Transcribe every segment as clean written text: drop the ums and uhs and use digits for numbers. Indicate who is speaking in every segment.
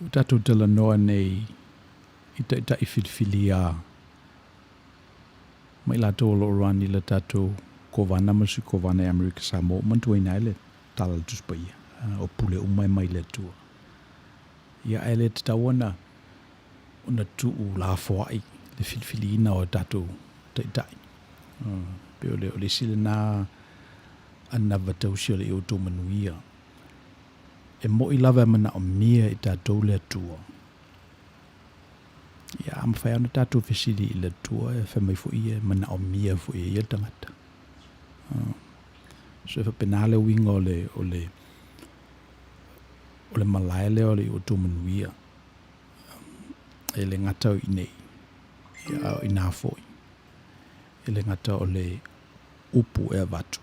Speaker 1: Tātou tala noa nei I tai whiliwhilia mai lātou lo rani la tātou kovana masu kovana Amerika Samoa mantua ina ele tala le tuspaia o pule umai mai le tua. Ia ele te tawana ona tuu la foai le whiliwhiliina o tātou tai. Pe o le sile nā ana vatausi o le Outou Manuia. E mo I lava mana o mia I tātou le tua. Ia am whai ana tātou whisiri I le tua e whamai fo ia mana o mia fo ia tangata. So e whapenale winga o le malaele o le Outou Manuia. E le ngata o inei. Ia o ina foi. E le ngata o le upu e vatu.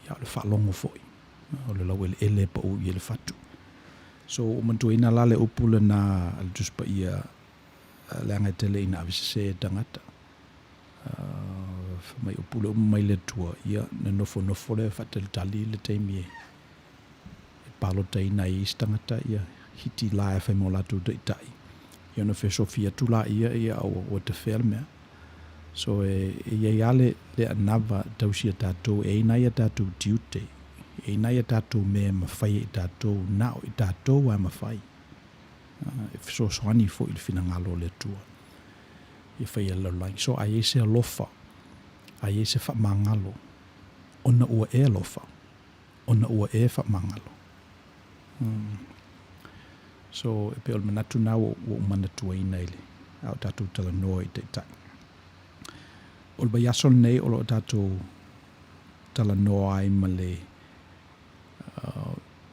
Speaker 1: Ia o le whalongo foi. O le lau ele pa u I le fatu. So o mantua ina la le upu le na al tuspa ia le angatele ina avisese tangata. Mai upu le mai le tua. Ia na nofo le whatel tali le teimi e palo taina I tangata ia hiti la e whaimo latu te itai. Ia na whe sofia tula ia o te whelmea. So ia ale le anava tausia tātou e ina ia tātou tiute. E ina ia tātou mea mawhai I tātou nao I tātou a mawhai. E so soani fo I le finangalo le tua. Ia whai ala lai. So ai se alofa. Ai se whamangalo. Ona ua e alofa. Ona ua e whamangalo. So e pe o manatu nā o manatua ina ele. Au tātou tala noa I te tai. O le baiaso nei o lo tātou tala noa ai ma le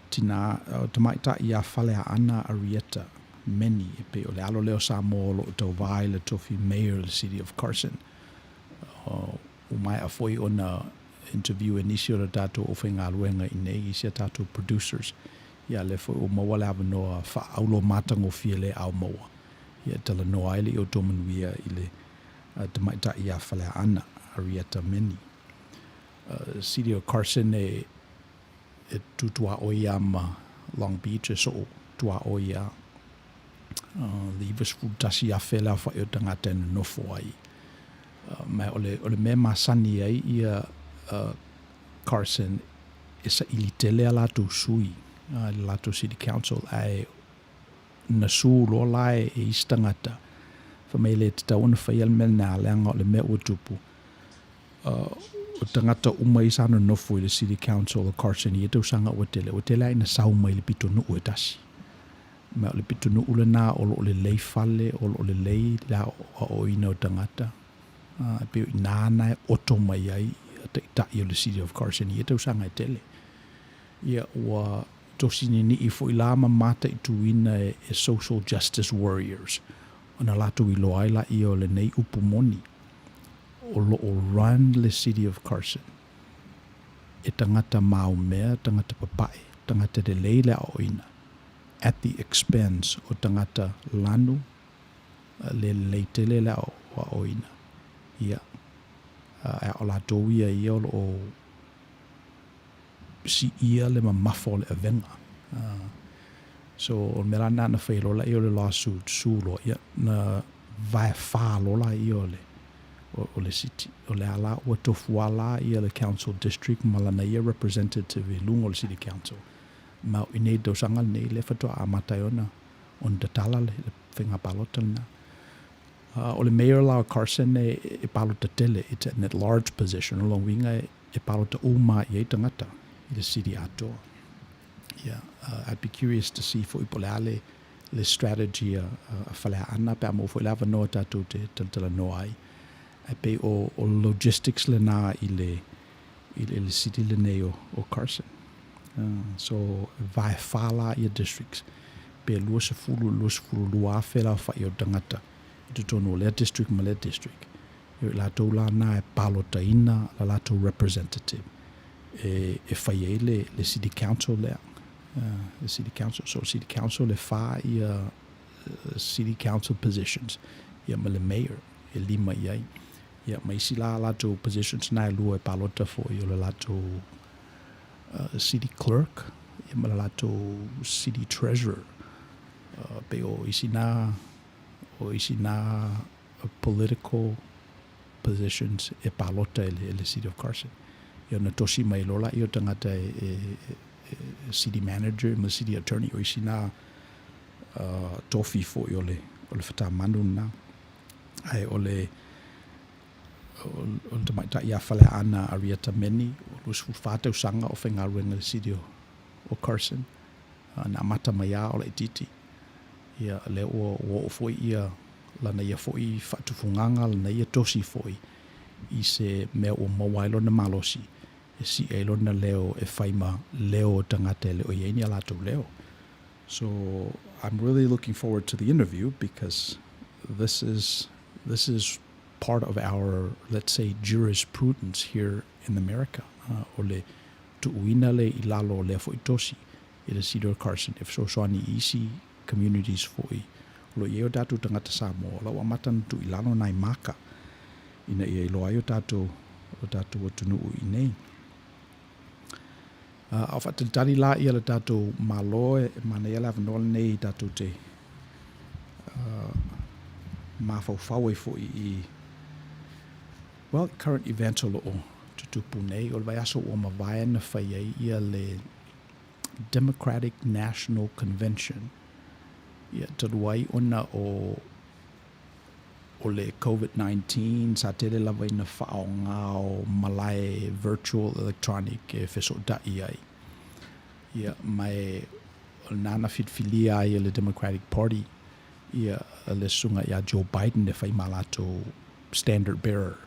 Speaker 1: tina tamaita I a whale a ana Arieta Meni e pe o le alo leo Samoa lo tau vai le tofi mayor le city of Carson. O mai a foi ona interview initio le tātou o whainga luenga I nei I sia tātou producers. Ia le foi o maua le ava noa wha aulo matango fia le au maua. Ia tala noa ele I Outou Manuia I le tamaita I a whale a ana Arieta Meni. City of Carson e tutua o ia ma Long Beach e so tua o ia the Ivas Futasi a whela wha o tangata e nofo ai. Mai o le mea masani ai ia Carson e sa ili tele a lato sui lato City Council ai na su lo lai e istangata fa mai le te tauna whai al mea nā leanga o le mea ua tupu. O tangata umai sana nofo I le City Council o Carson I e tau sanga o tele ai na sau mai le pito nuu e tasi. Ma o le pito nuu le nā o le lei fale o le lei la o ina o tangata. Peo I nāna e oto mai ai te itai o le City of Carson I e tau sanga e tele. Ia ua tosini ni I fo I lama mata I tuina e social justice warriors. Ona lato I loa ila I o le nei upu moni. O run le City of Carson. E tangata mau mea, tangata papai, tangata de leila o ina. At the expense o tangata lanu, le leitele la o ina. Ia. O la toia ia o si ia le mamafo le avenga. So o melana na whailola I o le lawsuit sulo ia na vai whalola I o le city o le ala o tofuala I le council district malana ia representative I lungo le City Council ma I nei do sanga nei le fato a mataiona on the tala le whenga palota na o le mayor la Carson e palota tele it's an at large position along winga e palota uma I tangata I le city ato. Yeah, I'd be curious to see for ipolale le strategy a whalea ana pe amo fo lava no tātou te tala no ai. E pe o logistics le nā I le city le nei o Carson. So vai whala I a districts. Pe lua se fulu lua whela whai o tangata. I te tono le district ma le district. I la tau la nā e palota ina la tau representative. E whai e le City Council lea. The City Council. So City Council le wha I City Council positions. Ia ma le mayor. E lima I ai. Ia mai si la lato positions na lua e palota fo I o le lato city clerk. Ia ma le lato city treasurer. pe o isina political positions e palota le city of Carson. Ia na tosi mai lola i o tangata city manager ma city attorney o isina tofi fo i ole whata manu na. Ai ole te maita ia whale ana ariata Meni o lusu whātau sanga o whenga ruenga le city o Carson. Na mata mai a ole titi. Ia le o foi ia lana ia foi whatufunganga lana ia tosi foi I se mea o mawailo na malosi e si eilo na leo e whaima leo tangata leo i eini alato leo. So I'm really looking forward to the interview because this is part of our, let's say, jurisprudence here in America. Ole tuuina le ilalo le foi tosi I le Cedar Carson if so soani isi communities foi lo yeo datu tangata Samoa la wa matan tu ilano nai maka ina ia lo ayo datu o tunu I nei a fatali la ia le datu malo e mana ia la vanol nei datu te mafau e foi I well current events o tutupu nei o vai aso o mavaia na whai ia le Democratic National Convention ia taruai ona o le COVID-19 sa tele lava ina whaongao malai virtual electronic e wheso dai ai. Ia mai o nana fitfilia ia le Democratic Party ia le sunga ia Joe Biden e whai malato standard bearer.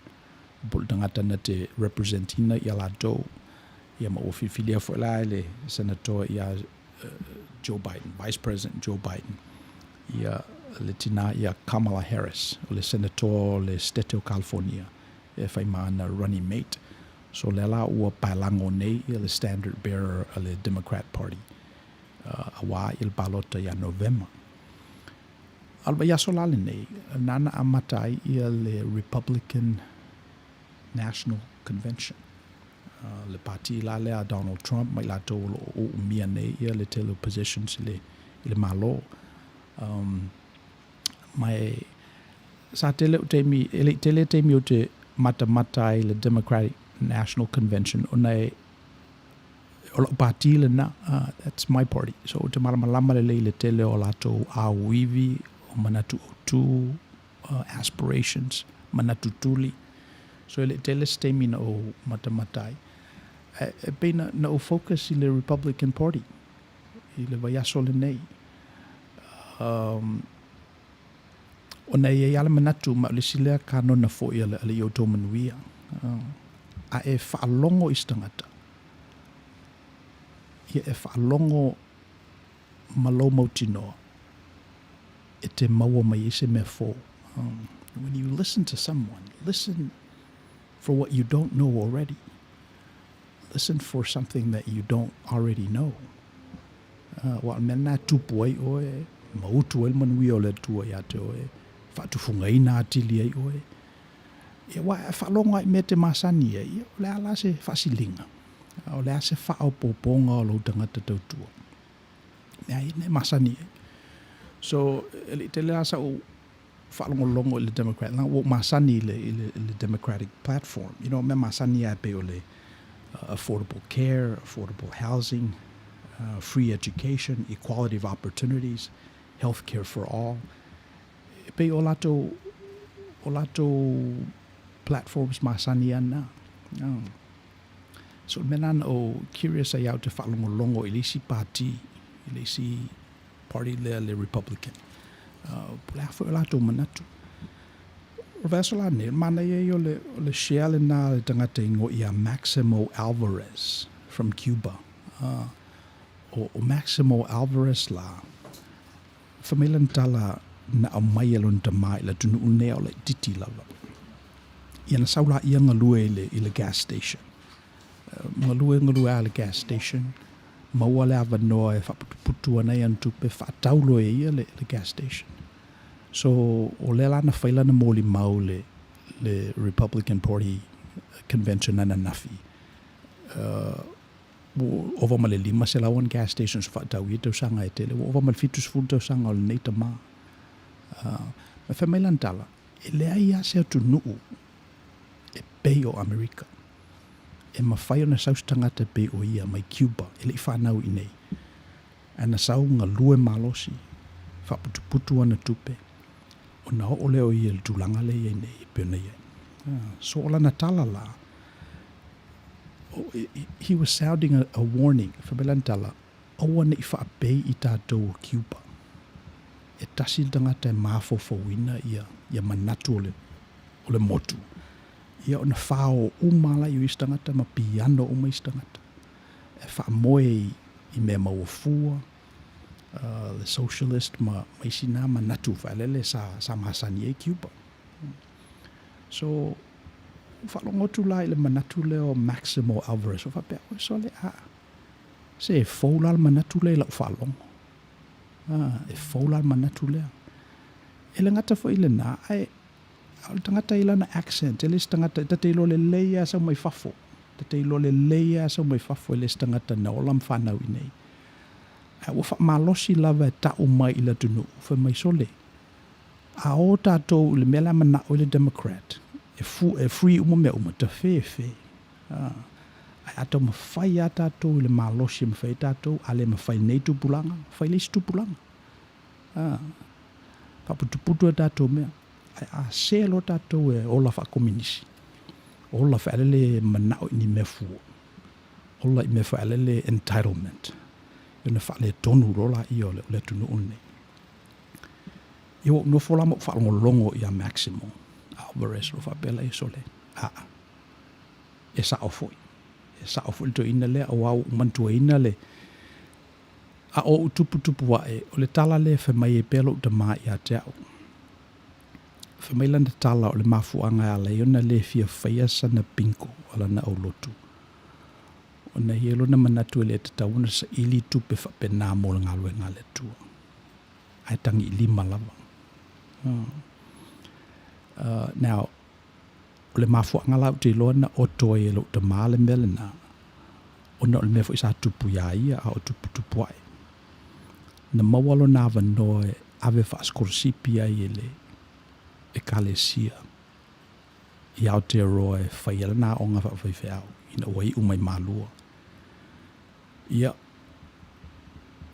Speaker 1: Bol tangata na te representina ia lato ia ma o fitfilia fo la le senator ia Joe Biden, Vice President Joe Biden. Ia le tina ia Kamala Harris, o le senator le State of California, e whai maana running mate. So le la ua pailango nei ia le standard bearer a le Democrat Party. Awa il balota ia November. Alba ia so lale nei, nana amatai ia le Republican National Convention. Le parti la le a Donald Trump mai la to o umia nei ia le tele positions le malo. Mai sa tele temi ele tele temi o te mata ai le Democratic National Convention onai o la parti le na that's my party so te malama le tele o lato a wivi o manatu tu aspirations manatu tuli so ele tele temi na o mata ai e pena na o focus I le Republican Party I le vaiaso le nei ona ia ala manatu ma le sila kanona fo ia le Outou Manuia a e whaalongo istangata ia e whaalongo malo mautinoa e te maua mai ese me fo when you listen to someone listen for what you don't know already listen for something that you don't already know wa mena tupu ai oe mautu el Manuia o le tua ia te oe whatufunga ina atili ai oe e wa whalonga I me te masani ai o le ala se whasilinga o le ase whaopoponga o lo tangata tautua mea I ne masani ai so te le asa o whalongolongo I le Democrat na o masani le Democratic platform you know me masani ai pe o le affordable care affordable housing free education equality of opportunities health care for all pe o lato platforms masani ana so menan o curious ai out te whalongolongo I lisi party I lisi party le Republican pula fo lato manatu Vesola ne mana ye o le share na le tangata ingo ia Maximo Alvarez from Cuba o Maximo Alvarez la familian tala na mai alon ta mai la tunu une o le titi lava ia na saula ia ngalue I le gas station ngalue a le gas station maua le avanoa e whaputu ana ia ntupe whaataulo e ia le gas station so o le lana whaila na moli mau le Republican Party convention ana nafi ova ma le 5 se lawan gas stations whaatau i tau sanga e tele, ova ma le 7 tau sanga o le nei tama. Ma whamai lantala, e lea ia se atu nuu, e pei o Amerika. E mawhai o na saus tangata pei o ia mai Cuba, e le i whanau i nei. Ana sau ngā lue malosi, whaputuputu ana tupe, o na o leo i le tūlanga le i nei, pe o nei. So ola na tala la, he was sounding a warning, whabelantala, aua ne i whaapei i tātou o Cuba. E tasi tangata e mafofowina ia manatu o le motu. Ia o na whao umala i istangata, ma piano o ma istangata. E whaamoe i mea mauafua, the socialist ma isina manatu whaelele sa masani e Cuba. So, whalongotu la i le manatu leo Maximo Alvarez, o whapea o so le a. Se e fōla le manatu leo lau whalongo. E fōla le manatu leo. E le ngata fo i le nā, o tangata i lana accent, e le tangata, tate ilo le leia sa mai fafo. Tate ilo le leia sa mai fafo, e le tangata na olam whanau i nei. Ua wha malosi lava e tau mai i la tunu, wha mai sole. A o tātou le mea mana o le Democrat, e free mea ta fe. Ai ato mawhai a tātou le malosi mawhai tātou, ale mawhai nei tupulanga, mawhai leisi tupulanga. Paputuputu a tātou mea. Ai a selo tātou e ola wha kominisi. Ola wha alele manao ni mea fua. Ola i mea wha alele entitlement. Ina wha le tonu rola i o le tunu une. Iwa no fola mo wha longo i a Maximo Alvarez o wha pela e sole. E sa o foi. E sa o foi to ina le au au mantua ina le. A o tupu wae o le tala le wha mai e pelo ta mai a te au. Wha mai landa tala o le mafuanga a le iona le fia whaia sana pinko ala na au lotu. O na hielo na manatu le te tauna sa ili tupe whape nā mo le ngalue ngale tua. Ai tangi i 5 lava. Now, o le mafuanga lau te iloa na o toi e lo te maale mele na. O na o le mefo isa tupu ia ia a o tupu ai. Na mawalo na vanoe ave whaaskorosipi ai ele e kalesia. I Aotearoa e whaiela nā onga whawhaiwhau. Ina wai umai malua. Ia,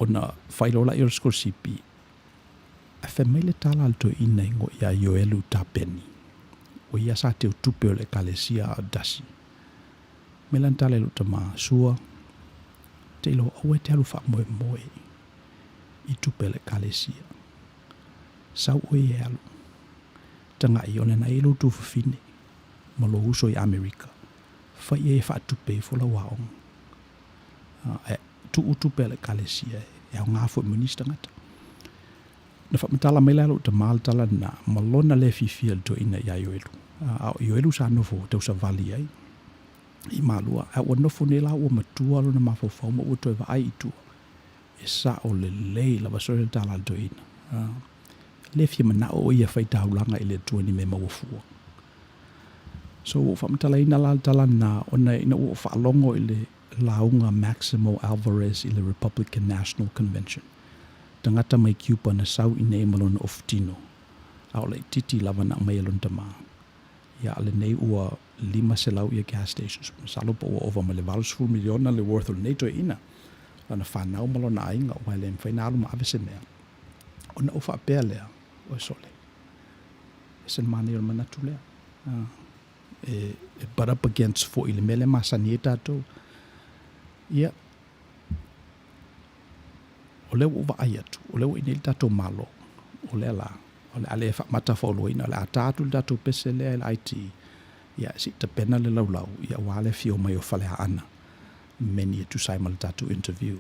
Speaker 1: o na whailola i o skorosipi, a whamaile tala alto ina ingo ia ioelu tā peni. O ia sa te utupe o le kalesia a dasi. Melan tala ilo ta maa sua, te ilo aue te alu wha moe i tupe le kalesia. Sau oe e alu. Tanga i one na ilo tu fine, malo uso i Amerika. Whai e wha tupe i fola waong. Tu utupe le kalesia e au ngā fo minista ngata. Na wha matala meila alo ta maal tala na malona le fifia to ina i a ioelu. Ioelu sa nofo tau sa vali ai. I malua. A ua nofo ne la ua matua alo na mafofau ma ua toi wa ai i tua. E sa o le lei la wasore tala to ina. Le fia mana o ia whai taulanga i le tua ni me mawafua. So wha matala ina la tala na ona ina ua wha alongo i le launga Maximo Alvarez i le Republican National Convention. Tangata mai Cuba na sau i nei malona oftino. Au le titi lava na mai alon tama. Ia ale nei ua 5 selau ia gas stations. Salo pa ua ova ma le 2 miliona le worth o le neito e ina. Lana whanau malona ainga o le mwhainalu ma avese mea. O na ufa apea lea o sole. E sen mani o manatu lea. E butt up against fo i le mele masani e tātou. Ia, o leo uwa ai atu, o leo ina ili tātou malo, o lea la, o le ale e whamata whaoloina, o le a tātou le tātou pese lea il IT, ia si ta pena le laulau, ia wale fio mai o whalea ana, Meni e tu saima le tātou interview.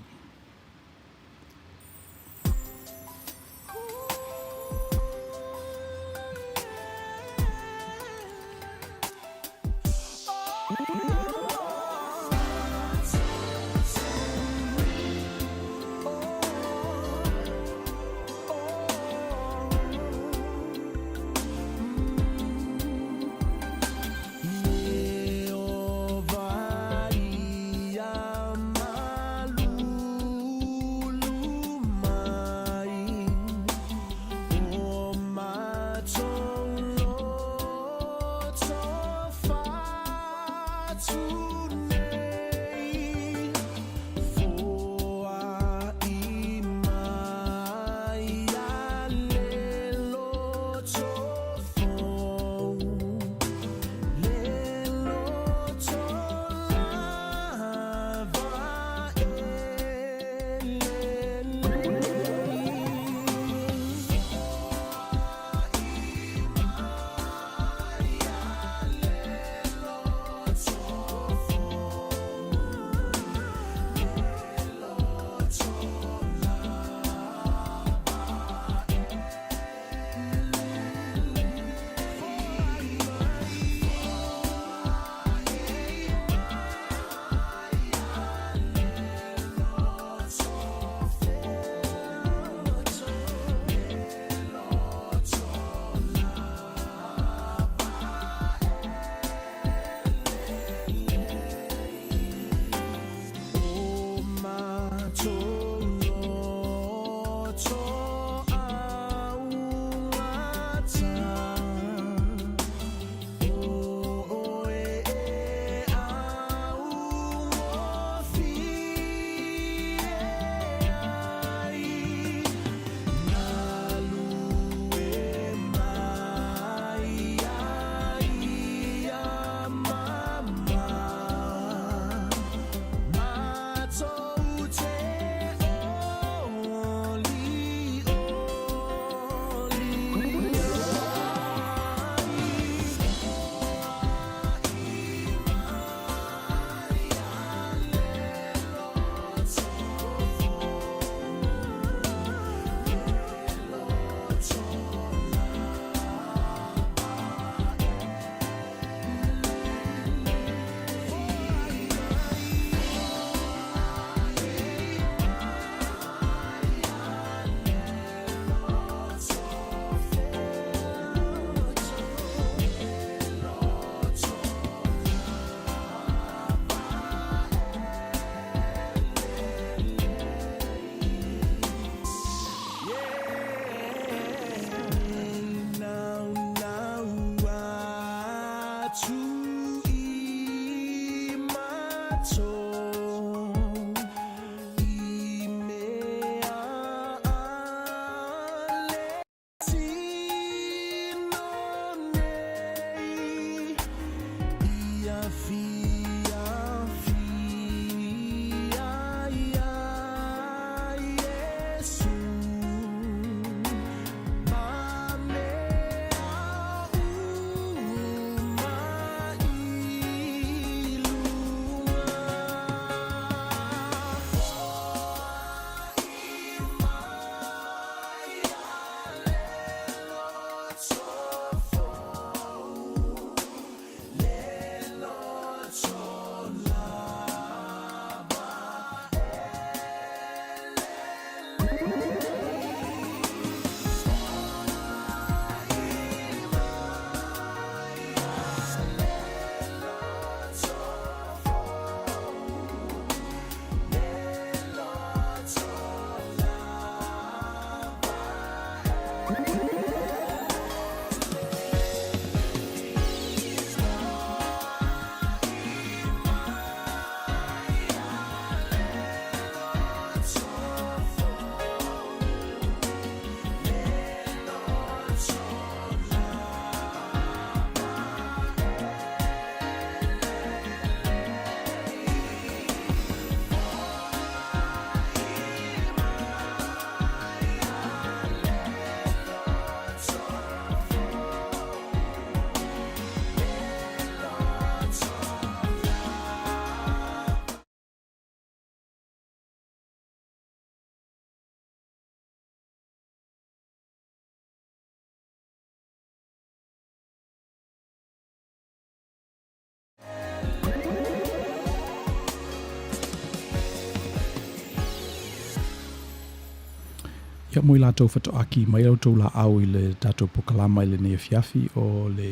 Speaker 1: Ia mo i lātou whatoaki mai au tau la au i le tātou pokalama i le nei fiafi o le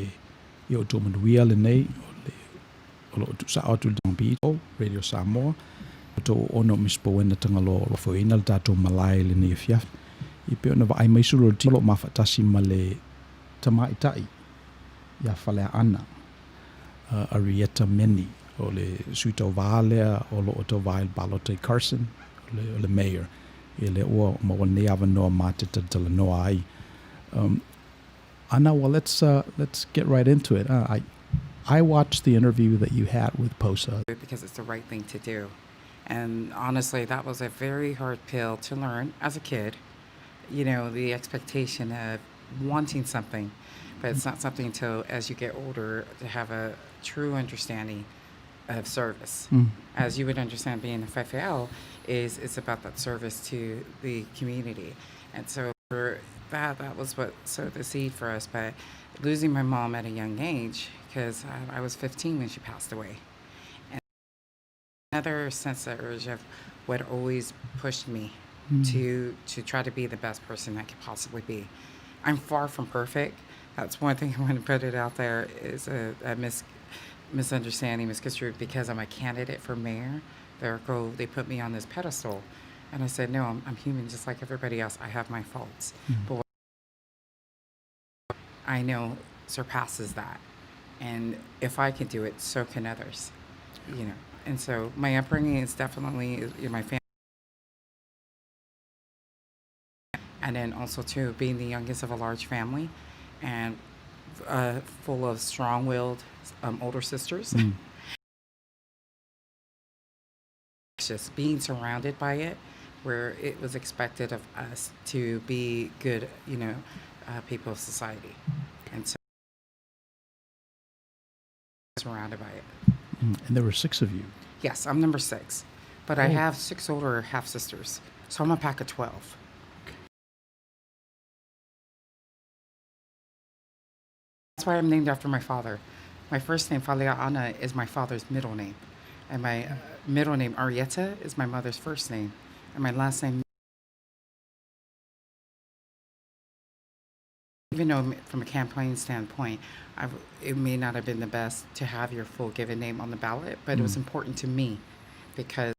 Speaker 1: i Outou Manuia le nei o le sa atu le Beat Radio Samoa o tau ono Misipouena Tagaloa o foina le tātou malai le nei fiafi i pe ona vaai mai sulu o tilo mawhatasi ma le tamaitai ia whalea ana Arieta Meni o le suitau vālea o lo o tau vail Balote Carson o le mayor ele ua mawane avanoa mateta talanoa ai. Anna, well, let's get right into it. I watched the interview that you had with Posa
Speaker 2: because it's the right thing to do, and honestly, that was a very hard pill to learn as a kid. You know, the expectation of wanting something, but it's not something until as you get older to have a true understanding of service. As you would understand, being a FFL it's about that service to the community, and so for that was what sowed the seed for us. But losing my mom at a young age, because I was 15 when she passed away, and another sense of urge of what always pushed me to try to be the best person I could possibly be. I'm far from perfect. That's one thing I want to put it out there is a misunderstanding, misconstrued, because I'm a candidate for mayor. They put me on this pedestal, and I said, no, I'm human just like everybody else. I have my faults, but what I know surpasses that, and if I can do it, so can others, you know. And so my upbringing is definitely my family, and then also too being the youngest of a large family, and full of strong-willed older sisters. Just being surrounded by it, where it was expected of us to be good, people of society, and so surrounded by it.
Speaker 1: And there were 6 of you.
Speaker 2: Yes, I'm number 6, but I have 6 older half sisters, so I'm a pack of 12. That's why I'm named after my father. My first name, Falea'ana, is my father's middle name. And my middle name, Arieta, is my mother's first name. And my last name, even though from a campaign standpoint, it may not have been the best to have your full given name on the ballot, but it was important to me because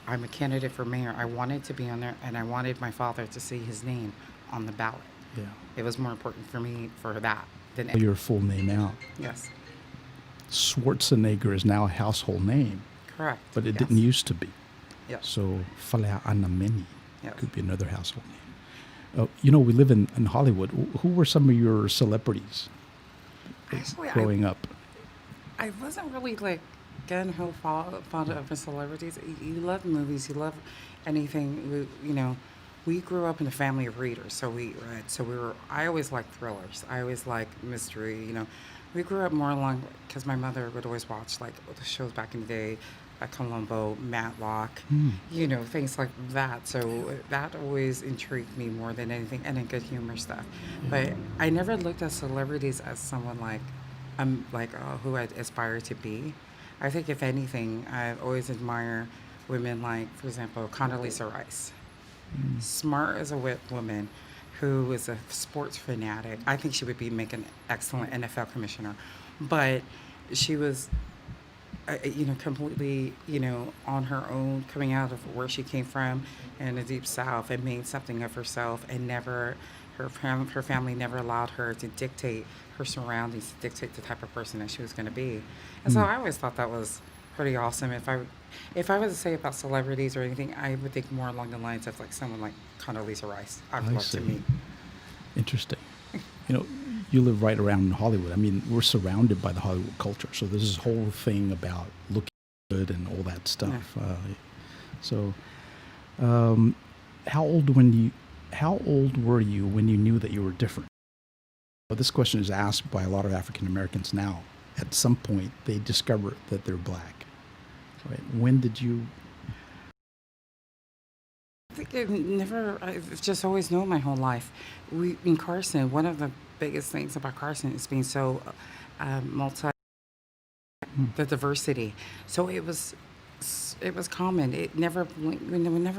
Speaker 2: I'm a candidate for mayor. I wanted to be on there, and I wanted my father to see his name on the ballot.
Speaker 1: Yeah.
Speaker 2: It was more important for me for that than
Speaker 1: Your full name out.
Speaker 2: Yes.
Speaker 1: Schwarzenegger is now a household name.
Speaker 2: Correct.
Speaker 1: But it didn't used to be.
Speaker 2: Yes.
Speaker 1: So Falea'ana Meni could be another household name. We live in Hollywood. Who were some of your celebrities growing up?
Speaker 2: I wasn't really like gun-ho fond of celebrities. You love movies. You love anything. We grew up in a family of readers, so we read. I always liked thrillers. I always liked mystery. We grew up more along because my mother would always watch like the shows back in the day, like Columbo, Matlock, things like that. So that always intrigued me more than anything, and then good humor stuff. But I never looked at celebrities as someone who I'd aspire to be. I think if anything, I always admire women like, for example, Condoleezza Rice. Smart as a woman who is a sports fanatic. I think she would be make an excellent NFL commissioner, but she was, completely, on her own, coming out of where she came from in the deep south and made something of herself, and never, her family never allowed her to dictate her surroundings, to dictate the type of person that she was going to be. And so
Speaker 1: Mm,
Speaker 2: I always thought that was pretty awesome. If I was to say about celebrities or anything, I would think more along the lines of like someone like Condoleezza Rice. I'd
Speaker 1: I
Speaker 2: love to
Speaker 1: see.
Speaker 2: meet.
Speaker 1: Interesting. You know, you live right around Hollywood. I mean, we're surrounded by the Hollywood culture. So there's this whole thing about looking good and all that
Speaker 2: Yeah.
Speaker 1: stuff. So, um, how old when you, how old were you when you knew that you were different? Well, this question is asked by a lot of African Americans now. At some point, they discover that they're black. Right? When did you?
Speaker 2: I think I've just always known my whole life. In Carson, one of the biggest things about Carson is being so multi,
Speaker 1: Hmm,
Speaker 2: the diversity. So it was common. We never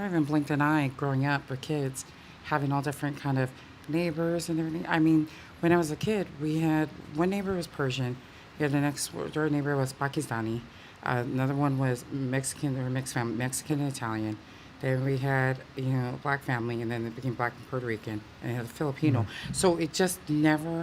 Speaker 2: even blinked an eye growing up with kids, having all different kind of neighbors and everything. I mean, when I was a kid, we had one neighbor was Persian. We had the next door neighbor was Pakistani. Another one was Mexican or mixed family, Mexican and Italian. Then we had, a black family, and then it became black and Puerto Rican, and it had a Filipino.
Speaker 1: right.
Speaker 2: So it just never